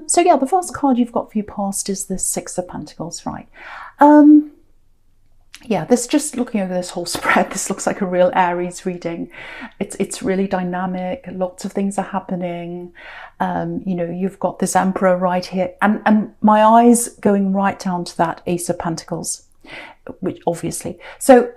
So yeah, the first card you've got for your past is the Six of Pentacles, right? Yeah, this, just looking over this whole spread, this looks like a real Aries reading. It's really dynamic. Lots of things are happening. You know, you've got this Emperor right here, and my eyes going right down to that Ace of Pentacles, which obviously. So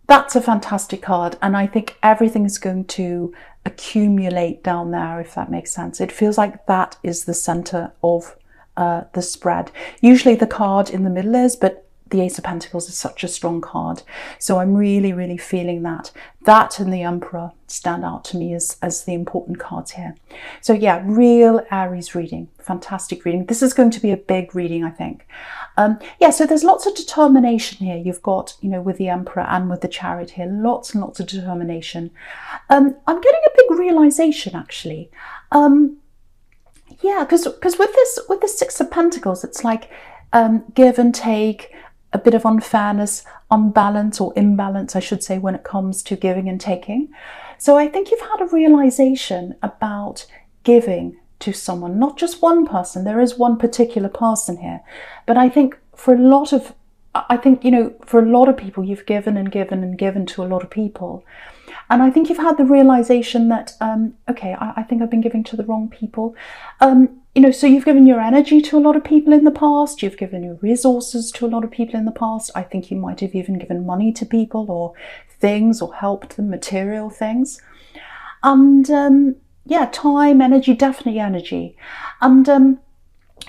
that's a fantastic card, and I think everything's going to accumulate down there, if that makes sense. It feels like that is the center of the spread. Usually the card in the middle is, but the Ace of Pentacles is such a strong card. So I'm really, really feeling that. That and the Emperor stand out to me as the important cards here. So yeah, real Aries reading. Fantastic reading. This is going to be a big reading, I think. Yeah, so there's lots of determination here. You've got, you know, with the Emperor and with the Chariot here, lots and lots of determination. I'm getting a big realization, actually. Yeah, because with the Six of Pentacles, it's like give and take, a bit of unfairness, unbalance, or imbalance, I should say, when it comes to giving and taking. So I think you've had a realization about giving to someone, not just one person. There is one particular person here, but I think for a lot of, you know, for a lot of people, you've given and given and given to a lot of people. And I think you've had the realization that, okay, I think I've been giving to the wrong people. You know, so you've given your energy to a lot of people in the past. You've given your resources to a lot of people in the past. I think you might have even given money to people or things, or helped them, material things. And yeah, time, energy, definitely energy. And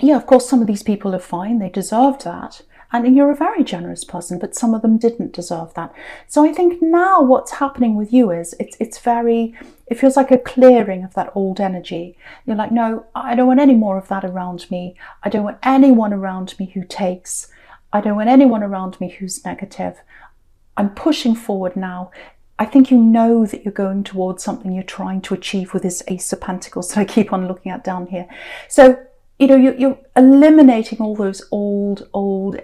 yeah, of course, some of these people are fine. They deserved that. And you're a very generous person, but some of them didn't deserve that. So I think now what's happening with you is it feels like a clearing of that old energy. You're like, no, I don't want any more of that around me. I don't want anyone around me who takes. I don't want anyone around me who's negative. I'm pushing forward now. I think you know that you're going towards something you're trying to achieve with this Ace of Pentacles that I keep on looking at down here. So, you know, you're eliminating all those old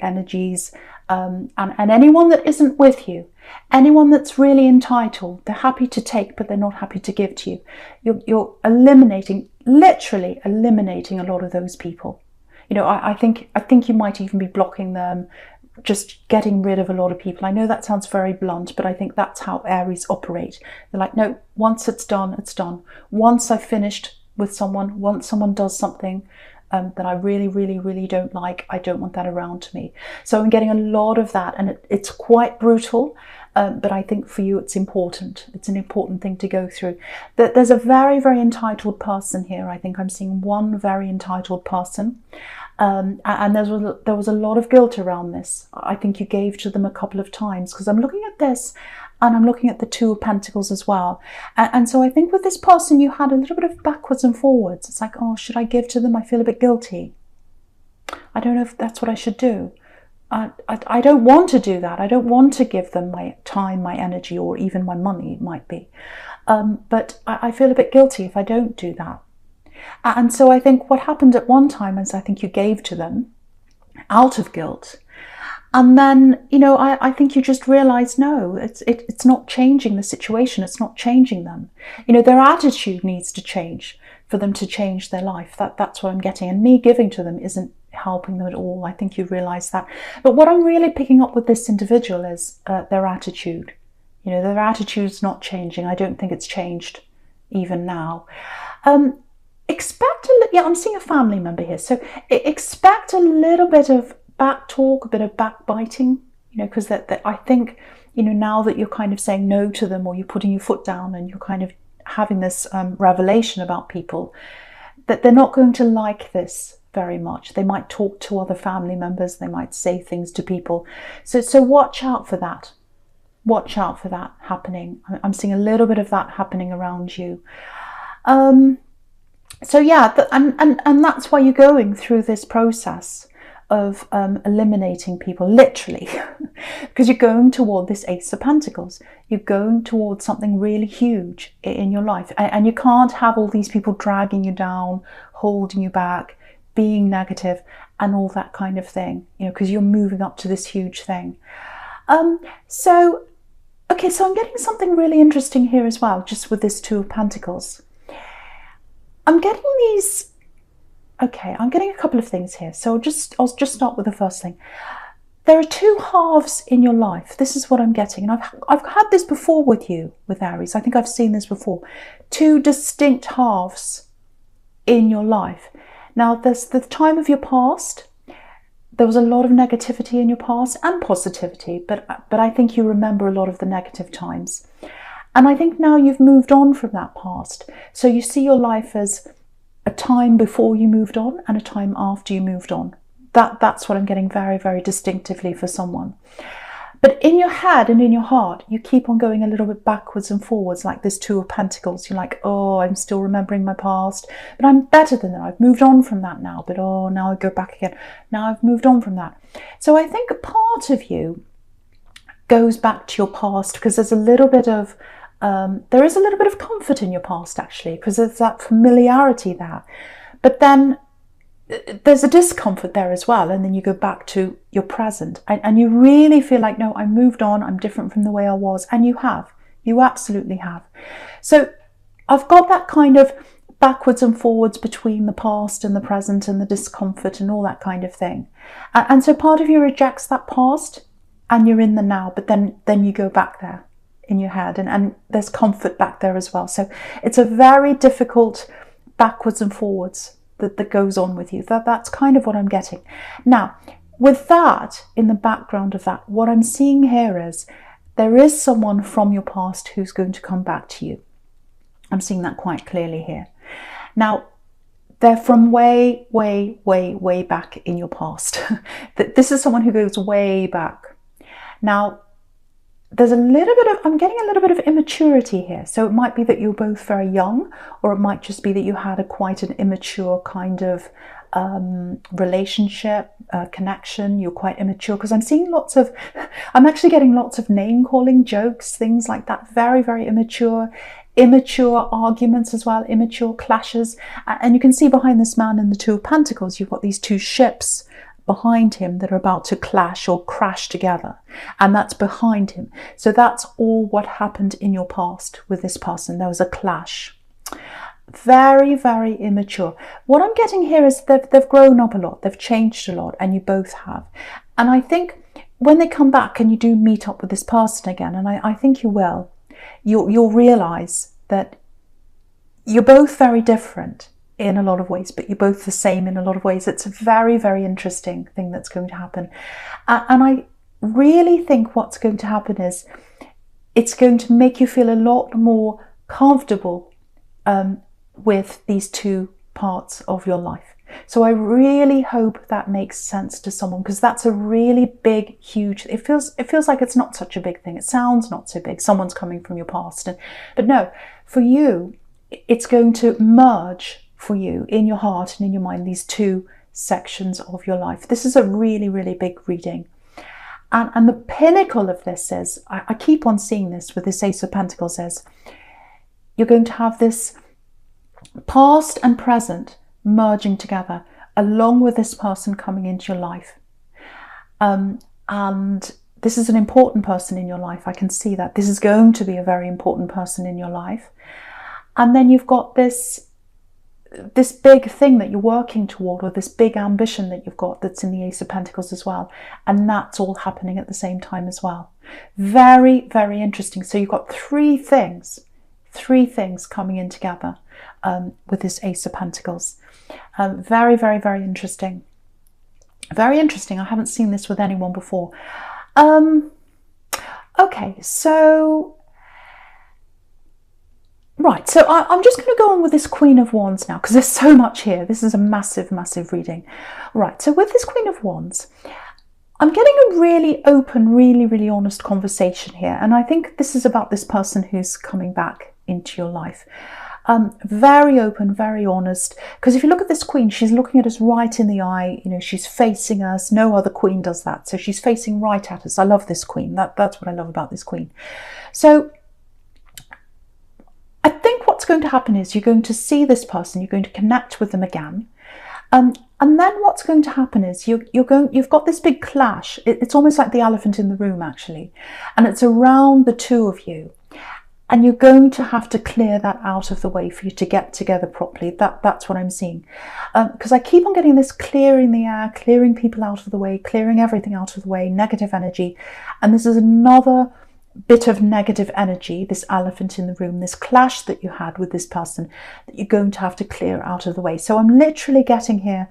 energies, and anyone that isn't with you, anyone that's really entitled, they're happy to take, but they're not happy to give to you. You're eliminating, literally eliminating a lot of those people. You know, I think you might even be blocking them, just getting rid of a lot of people. I know that sounds very blunt, but I think that's how Aries operate. They're like, no, once it's done, it's done. Once I've finished with someone, once someone does something that I really, really, really don't like, I don't want that around me. So I'm getting a lot of that, and it's quite brutal, but I think for you it's important. It's an important thing to go through. There's a very, very entitled person here. I think I'm seeing one very entitled person, and there was a lot of guilt around this. I think you gave to them a couple of times, because I'm looking at this and I'm looking at the Two of Pentacles as well. And so I think with this person, you had a little bit of backwards and forwards. It's like, oh, should I give to them? I feel a bit guilty. I don't know if that's what I should do. I don't want to do that. I don't want to give them my time, my energy, or even my money, it might be. But I feel a bit guilty if I don't do that. And so I think what happened at one time is I think you gave to them out of guilt. And then, you know, I think you just realize, no, it's not changing the situation. It's not changing them. You know, their attitude needs to change for them to change their life. That's what I'm getting. And me giving to them isn't helping them at all. I think you realize that. But what I'm really picking up with this individual is their attitude. You know, their attitude's not changing. I don't think it's changed even now. I'm seeing a family member here. So expect a little bit of back talk, a bit of backbiting, you know, because that I think, you know, now that you're kind of saying no to them, or you're putting your foot down and you're kind of having this revelation about people, that they're not going to like this very much. They might talk to other family members, they might say things to people. So watch out for that. Watch out for that happening. I'm seeing a little bit of that happening around you. So yeah, and that's why you're going through this process of eliminating people, literally, because you're going toward this Ace of Pentacles. You're going towards something really huge in your life, and you can't have all these people dragging you down, holding you back, being negative, and all that kind of thing, you know, because you're moving up to this huge thing. So I'm getting something really interesting here as well, just with this Two of Pentacles. I'm getting these Okay, I'm getting a couple of things here. So I'll just start with the first thing. There are two halves in your life. This is what I'm getting. And I've had this before with you, with Aries. I think I've seen this before. Two distinct halves in your life. Now, there's the time of your past. There was a lot of negativity in your past and positivity, but I think you remember a lot of the negative times. And I think now you've moved on from that past. So you see your life as a time before you moved on and a time after you moved on. That's what I'm getting very, very distinctively for someone. But in your head and in your heart, you keep on going a little bit backwards and forwards, like this Two of Pentacles. You're like, oh, I'm still remembering my past, but I'm better than that. I've moved on from that now, but oh, now I go back again. Now I've moved on from that. So I think a part of you goes back to your past because there's a little bit of, there is a little bit of comfort in your past, actually, because there's that familiarity there. But then there's a discomfort there as well, and then you go back to your present and you really feel like, no, I moved on, I'm different from the way I was. And you absolutely have. So I've got that kind of backwards and forwards between the past and the present and the discomfort and all that kind of thing. And so part of you rejects that past and you're in the now, but then you go back there in your head and there's comfort back there as well. So it's a very difficult backwards and forwards that goes on with you. That's kind of what I'm getting. Now, with that, in the background of that, what I'm seeing here is there is someone from your past who's going to come back to you. I'm seeing that quite clearly here. Now, they're from way, way, way, way back in your past. This is someone who goes way back. Now, there's a little bit of, I'm getting a little bit of immaturity here. So it might be that you're both very young, or it might just be that you had quite an immature kind of relationship, connection. You're quite immature, because I'm seeing I'm actually getting lots of name calling, jokes, things like that. Very, very immature arguments as well, immature clashes. And you can see behind this man in the Two of Pentacles, you've got these two ships behind him that are about to clash or crash together, and that's behind him. So that's all what happened in your past with this person. There was a clash. Very, very immature. What I'm getting here is they've grown up a lot, they've changed a lot, and you both have. And I think when they come back and you do meet up with this person again, and I think you will, you'll realize that you're both very different in a lot of ways, but you're both the same in a lot of ways. It's a very, very interesting thing that's going to happen. And I really think what's going to happen is it's going to make you feel a lot more comfortable with these two parts of your life. So I really hope that makes sense to someone, because that's a really big, huge, it feels like it's not such a big thing. It sounds not so big. Someone's coming from your past. But no, for you, it's going to merge for you in your heart and in your mind, these two sections of your life. This is a really, really big reading. And the pinnacle of this is, I keep on seeing this with this Ace of Pentacles, is you're going to have this past and present merging together along with this person coming into your life. And this is an important person in your life. I can see that. This is going to be a very important person in your life. And then you've got this big thing that you're working toward, or this big ambition that you've got that's in the Ace of Pentacles as well. And that's all happening at the same time as well. Very, very interesting. So you've got three things coming in together with this Ace of Pentacles. Very, very, very interesting. Very interesting. I haven't seen this with anyone before. Okay, so right, so I'm just going to go on with this Queen of Wands now, because there's so much here. This is a massive, massive reading. Right, so with this Queen of Wands, I'm getting a really open, really, really honest conversation here. And I think this is about this person who's coming back into your life. Very open, very honest. Because if you look at this Queen, she's looking at us right in the eye. You know, she's facing us. No other Queen does that. So she's facing right at us. I love this Queen. That's what I love about this Queen. So I think what's going to happen is you're going to see this person, you're going to connect with them again. And then what's going to happen is you've got this big clash. It's almost like the elephant in the room, actually. And it's around the two of you. And you're going to have to clear that out of the way for you to get together properly. That's what I'm seeing. Because I keep on getting this clearing the air, clearing people out of the way, clearing everything out of the way, negative energy. And this is another bit of negative energy, this elephant in the room, this clash that you had with this person that you're going to have to clear out of the way. So I'm literally getting here,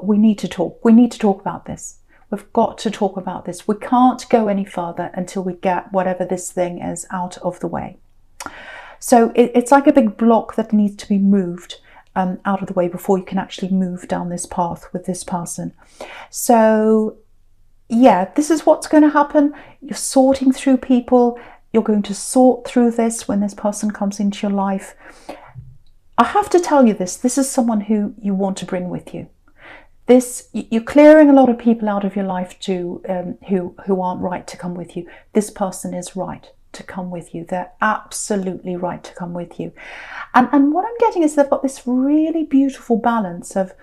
we need to talk. We need to talk about this. We've got to talk about this. We can't go any further until we get whatever this thing is out of the way. So it's like a big block that needs to be moved out of the way before you can actually move down this path with this person. So yeah, this is what's going to happen. You're sorting through people. You're going to sort through this when this person comes into your life. I have to tell you this is someone who you want to bring with you. You're clearing a lot of people out of your life too, who aren't right to come with you. This person is right to come with you. They're absolutely right to come with you. And what I'm getting is they've got this really beautiful balance of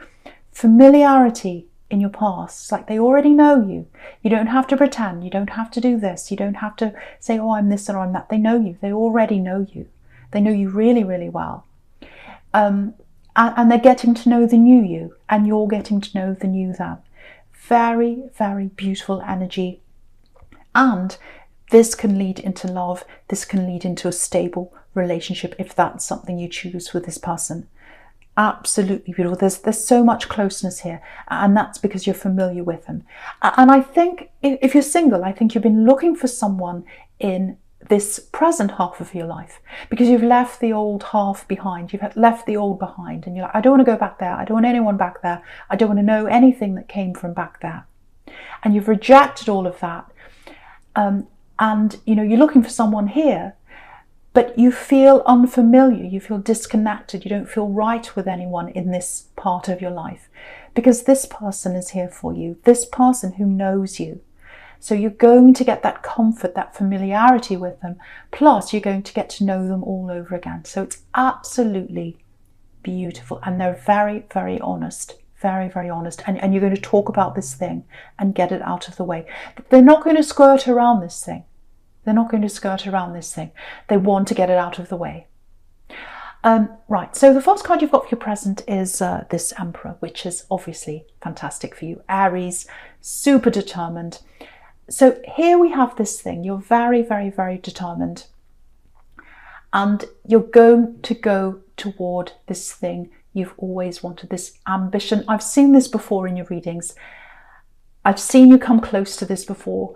familiarity in your past. It's like they already know you. You don't have to pretend. You don't have to do this. You don't have to say, oh, I'm this or I'm that. They know you. They already know you. They know you really, really well. And they're getting to know the new you, and you're getting to know the new them. Very, very beautiful energy. And this can lead into love. This can lead into a stable relationship if that's something you choose with this person. Absolutely beautiful. There's so much closeness here, and that's because you're familiar with them. And I think if you're single, I think you've been looking for someone in this present half of your life, because you've left the old half behind. You've left the old behind, and you're like, I don't want to go back there. I don't want anyone back there. I don't want to know anything that came from back there. And you've rejected all of that. And you're looking for someone here, but you feel unfamiliar. You feel disconnected. You don't feel right with anyone in this part of your life, because this person is here for you. This person who knows you. So you're going to get that comfort, that familiarity with them, plus you're going to get to know them all over again. So it's absolutely beautiful. And they're very, very honest, very, very honest. And you're going to talk about this thing and get it out of the way. They're not going to skirt around this thing. They're not going to skirt around this thing. They want to get it out of the way. Right, so the first card you've got for your present is this Emperor, which is obviously fantastic for you. Aries, super determined. So here we have this thing. You're very, very, very determined. And you're going to go toward this thing you've always wanted, this ambition. I've seen this before in your readings. I've seen you come close to this before.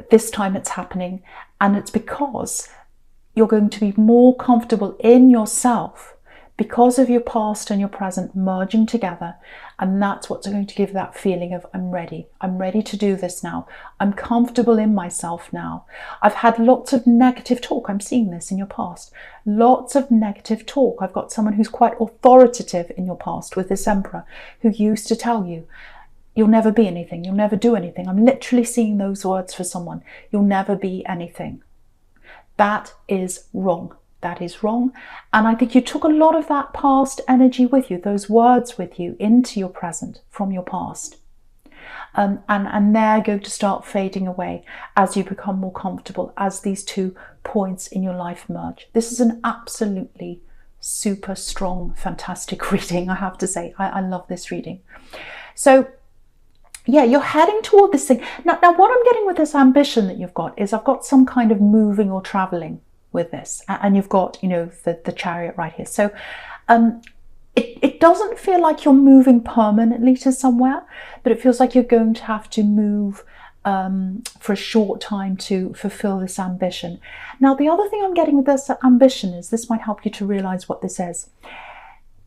This time it's happening. And it's because you're going to be more comfortable in yourself because of your past and your present merging together. And that's what's going to give that feeling of, I'm ready to do this now. I'm comfortable in myself now. I've had lots of negative talk. I'm seeing this in your past. Lots of negative talk. I've got someone who's quite authoritative in your past with this Emperor, who used to tell you, you'll never be anything. You'll never do anything. I'm literally seeing those words for someone. You'll never be anything. That is wrong. That is wrong. And I think you took a lot of that past energy with you, those words with you, into your present from your past. And they're going to start fading away as you become more comfortable, as these two points in your life merge. This is an absolutely super strong, fantastic reading, I have to say. I love this reading. So yeah, you're heading toward this thing. Now what I'm getting with this ambition that you've got is I've got some kind of moving or traveling with this, and you've got, the Chariot right here. So it doesn't feel like you're moving permanently to somewhere, but it feels like you're going to have to move for a short time to fulfill this ambition. Now, the other thing I'm getting with this ambition is, this might help you to realize what this is.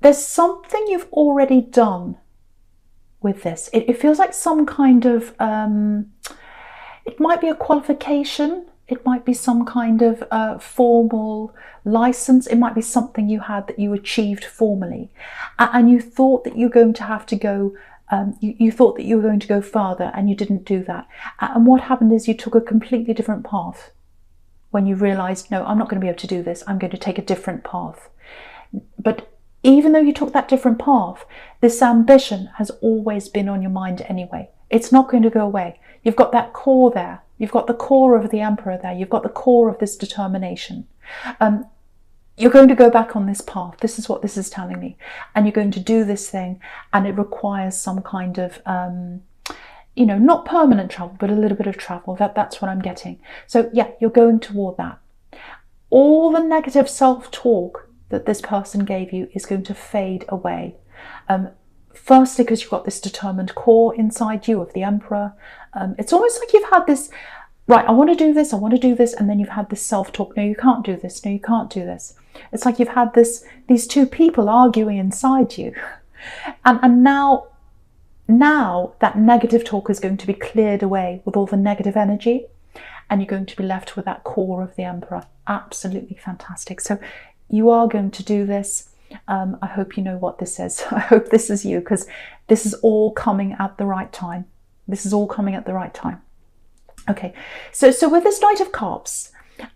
There's something you've already done with this. It feels like some kind of, it might be a qualification. It might be some kind of formal license. It might be something you had that you achieved formally. And you thought that you're going to have to go, you thought that you were going to go further, and you didn't do that. And what happened is you took a completely different path when you realized, no, I'm not going to be able to do this. I'm going to take a different path. But even though you took that different path, this ambition has always been on your mind anyway. It's not going to go away. You've got that core there You've got the core of the Emperor there. You've got the core of this determination. You're going to go back on this path. This is what this is telling me. And you're going to do this thing, and it requires some kind of, not permanent travel, but a little bit of travel. That's what I'm getting. So yeah, you're going toward that. All the negative self-talk that this person gave you is going to fade away. Firstly, because you've got this determined core inside you of the Emperor. It's almost like you've had this, right, I want to do this, and then you've had this self-talk, no, you can't do this, no, you can't do this. It's like you've had these two people arguing inside you. And now that negative talk is going to be cleared away with all the negative energy, and you're going to be left with that core of the Emperor. Absolutely fantastic. So you are going to do this. I hope you know what this is. I hope this is you, because this is all coming at the right time. This is all coming at the right time. Okay, so with this Knight of Cups,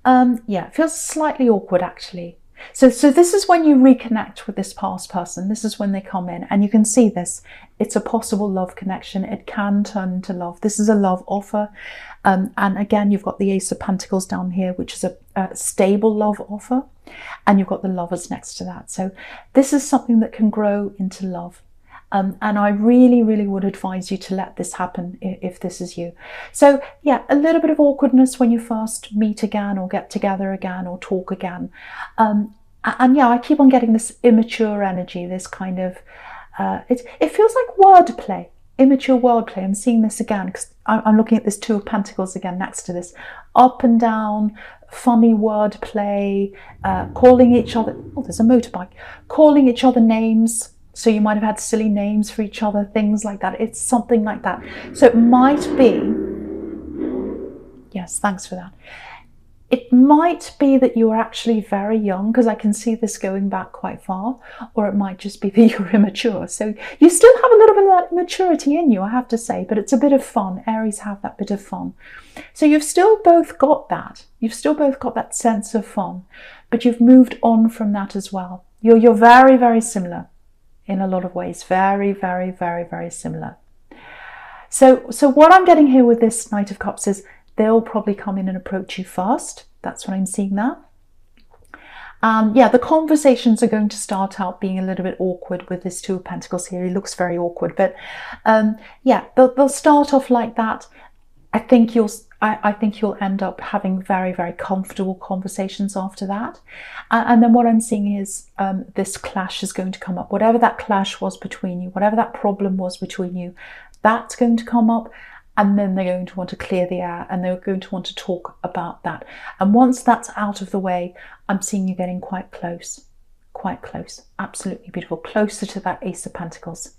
it feels slightly awkward actually. So this is when you reconnect with this past person. This is when they come in, and you can see this. It's a possible love connection. It can turn into love. This is a love offer. And again, you've got the Ace of Pentacles down here, which is a stable love offer. And you've got the Lovers next to that. So this is something that can grow into love. And I really, really would advise you to let this happen if this is you. So yeah, a little bit of awkwardness when you first meet again, or get together again, or talk again. And yeah, I keep on getting this immature energy, this kind of, it feels like wordplay, immature wordplay. I'm seeing this again because I'm looking at this Two of Pentacles again next to this. Up and down, funny wordplay, calling each other, oh, there's a motorbike, calling each other names. So you might have had silly names for each other, things like that. It's something like that. So it might be, yes, thanks for that. It might be that you are actually very young, because I can see this going back quite far, or it might just be that you're immature. So you still have a little bit of that immaturity in you, I have to say, but it's a bit of fun. Aries have that bit of fun. So you've still both got that. You've still both got that sense of fun, but you've moved on from that as well. You're very, very similar in a lot of ways. Very, very, very, very similar. So what I'm getting here with this Knight of Cups is they'll probably come in and approach you first. That's what I'm seeing there. Yeah, the conversations are going to start out being a little bit awkward with this Two of Pentacles here. He looks very awkward, but yeah, they'll start off like that. I think you'll end up having very, very comfortable conversations after that. And then what I'm seeing is this clash is going to come up. Whatever that clash was between you, whatever that problem was between you, that's going to come up. And then they're going to want to clear the air, and they're going to want to talk about that. And once that's out of the way, I'm seeing you getting quite close. Quite close. Absolutely beautiful. Closer to that Ace of Pentacles.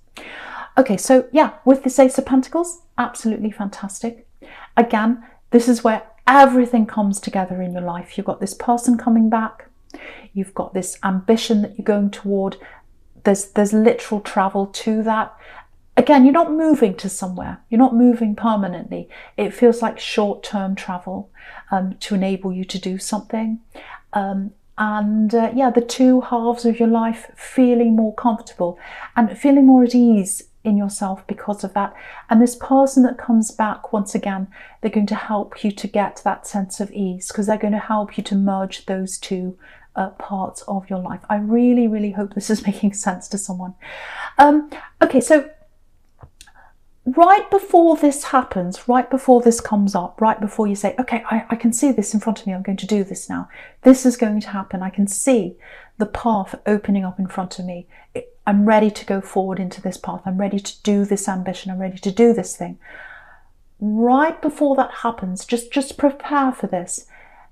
Okay, so yeah, with this Ace of Pentacles, absolutely fantastic. Again, this is where everything comes together in your life. You've got this person coming back. You've got this ambition that you're going toward. There's literal travel to that. Again, you're not moving to somewhere. You're not moving permanently. It feels like short-term travel to enable you to do something. Yeah, the two halves of your life feeling more comfortable and feeling more at ease in yourself because of that. And this person that comes back, once again, they're going to help you to get that sense of ease, because they're going to help you to merge those two parts of your life. I really, really hope this is making sense to someone. Okay, so right before this happens, right before this comes up, right before you say, okay, I can see this in front of me, I'm going to do this now. This is going to happen. I can see the path opening up in front of me. I'm ready to go forward into this path. I'm ready to do this ambition. I'm ready to do this thing. Right before that happens, just prepare for this.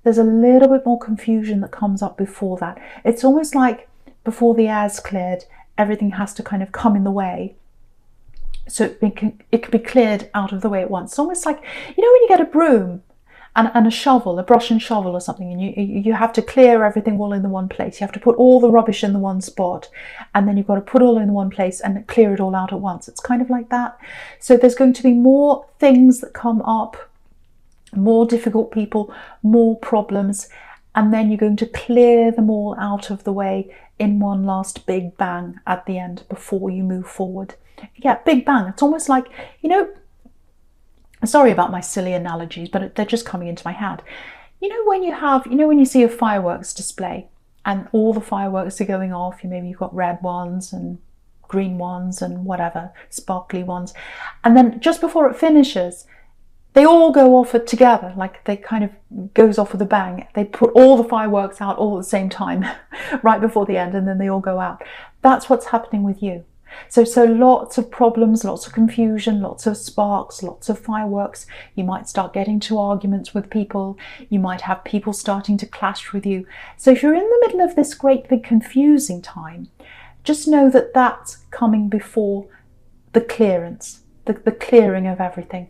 There's a little bit more confusion that comes up before that. It's almost like before the air's cleared, everything has to kind of come in the way. So it could be cleared out of the way at once. It's almost like, you know, when you get a broom and a shovel, a brush and shovel or something, and you have to clear everything all in the one place. You have to put all the rubbish in the one spot, and then you've got to put it all in the one place and clear it all out at once. It's kind of like that. So there's going to be more things that come up, more difficult people, more problems, and then you're going to clear them all out of the way in one last big bang at the end before you move forward. Yeah, big bang. It's almost like, you know, Sorry about my silly analogies, but they're just coming into my head. When you have, when you see a fireworks display and all the fireworks are going off, maybe you've got red ones and green ones and whatever, sparkly ones. And then just before it finishes, they all go off together, like they kind of goes off with a bang. They put all the fireworks out all at the same time, right before the end, and then they all go out. That's what's happening with you. So lots of problems, lots of confusion, lots of sparks, lots of fireworks. You might start getting into arguments with people. You might have people starting to clash with you. So if you're in the middle of this great big confusing time, just know that that's coming before the clearance, the clearing of everything.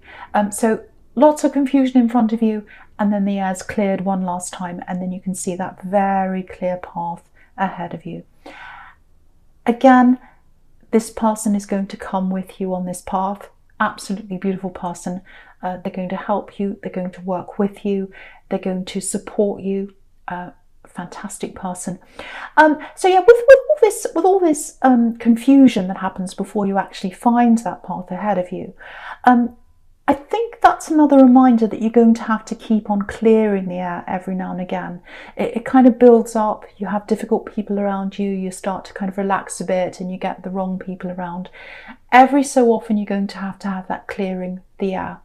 So lots of confusion in front of you, and then the air's cleared one last time, and then you can see that very clear path ahead of you. Again, this person is going to come with you on this path. Absolutely beautiful person. They're going to help you. They're going to work with you. They're going to support you. Fantastic person. So yeah, with all this confusion that happens before you actually find that path ahead of you, I think that's another reminder that you're going to have to keep on clearing the air every now and again. It kind of builds up. You have difficult people around you. You start to kind of relax a bit and you get the wrong people around. Every so often you're going to have that clearing the air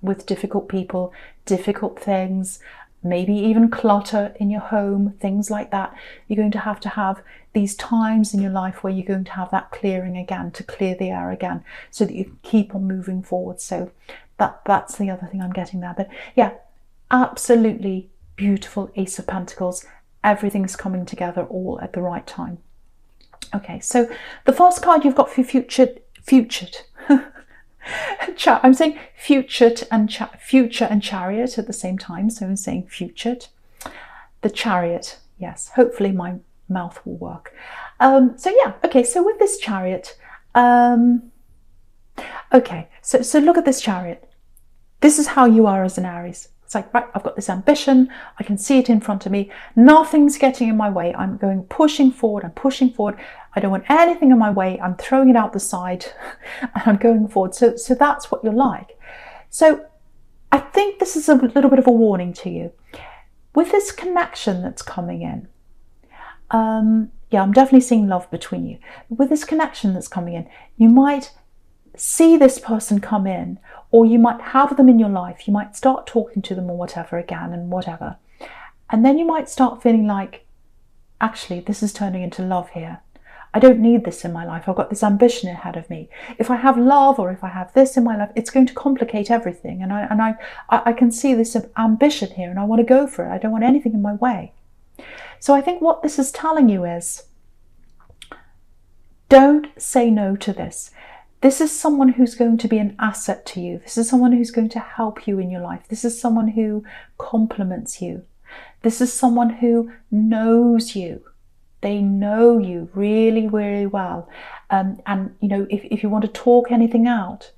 with difficult people, difficult things, maybe even clutter in your home, things like that. You're going to have these times in your life where you're going to have that clearing again, to clear the air again, so that you keep on moving forward. So that's the other thing I'm getting there. But yeah, absolutely beautiful Ace of Pentacles. Everything's coming together all at the right time. Okay, so the first card you've got for futured. I'm saying future and chariot at the same time, so I'm saying futured. The chariot, yes, hopefully my mouth will work. So yeah, okay, so with this chariot, okay, so look at this chariot. This is how you are as an Aries. It's like, right, I've got this ambition, I can see it in front of me, nothing's getting in my way, I'm pushing forward, I don't want anything in my way, I'm throwing it out the side, and I'm going forward. So that's what you're like. So I think this is a little bit of a warning to you. With this connection that's coming in, yeah, I'm definitely seeing love between you. With this connection that's coming in, you might see this person come in, or you might have them in your life. You might start talking to them or whatever again and whatever. And then you might start feeling like, actually, this is turning into love here. I don't need this in my life. I've got this ambition ahead of me. If I have love or if I have this in my life, it's going to complicate everything. And I can see this ambition here and I want to go for it. I don't want anything in my way. So I think what this is telling you is, don't say no to this. This is someone who's going to be an asset to you. This is someone who's going to help you in your life. This is someone who compliments you. This is someone who knows you. They know you really, really well. And you know, if you want to talk anything out,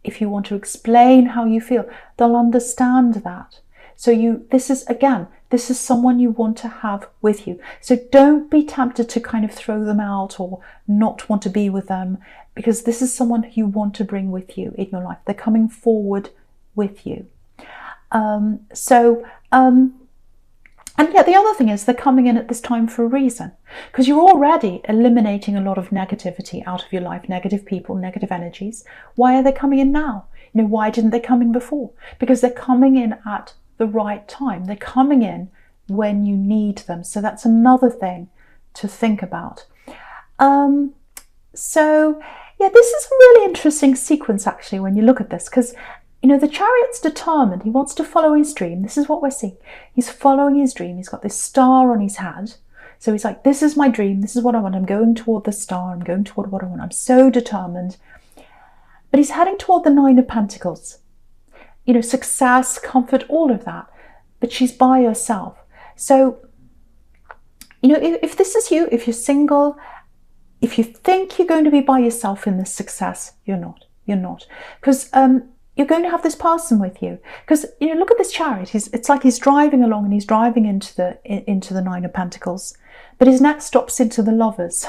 if you want to explain how you feel, they'll understand that. So this is someone you want to have with you. So don't be tempted to kind of throw them out or not want to be with them, because this is someone who you want to bring with you in your life. They're coming forward with you. And yeah, the other thing is they're coming in at this time for a reason, because you're already eliminating a lot of negativity out of your life, negative people, negative energies. Why are they coming in now? You know, why didn't they come in before? Because they're coming in at the right time. They're coming in when you need them. So that's another thing to think about. So yeah, this is a really interesting sequence actually when you look at this, because you know, the Chariot's determined. He wants to follow his dream. This is what we're seeing. He's following his dream. He's got this star on his head. So he's like, this is my dream. This is what I want. I'm going toward the star. I'm going toward what I want. I'm so determined. But he's heading toward the Nine of Pentacles. You know, success, comfort, all of that. But she's by herself. So, you know, if this is you, if you're single, if you think you're going to be by yourself in this success, you're not. You're not. Because you're going to have this person with you. Because, you know, look at this Chariot. It's like he's driving along and he's driving into the Nine of Pentacles. But his next stop's into the Lovers.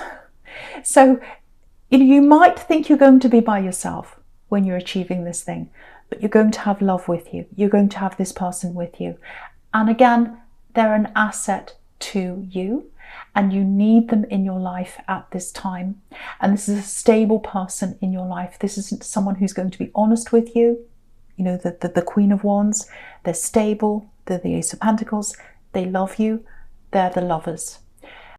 So, you know, you might think you're going to be by yourself when you're achieving this thing. but you're going to have love with you. You're going to have this person with you. And again, they're an asset to you, and you need them in your life at this time. And this is a stable person in your life. This isn't someone who's going to be honest with you. You know, the Queen of Wands, they're stable, they're the Ace of Pentacles, they love you, they're the lovers.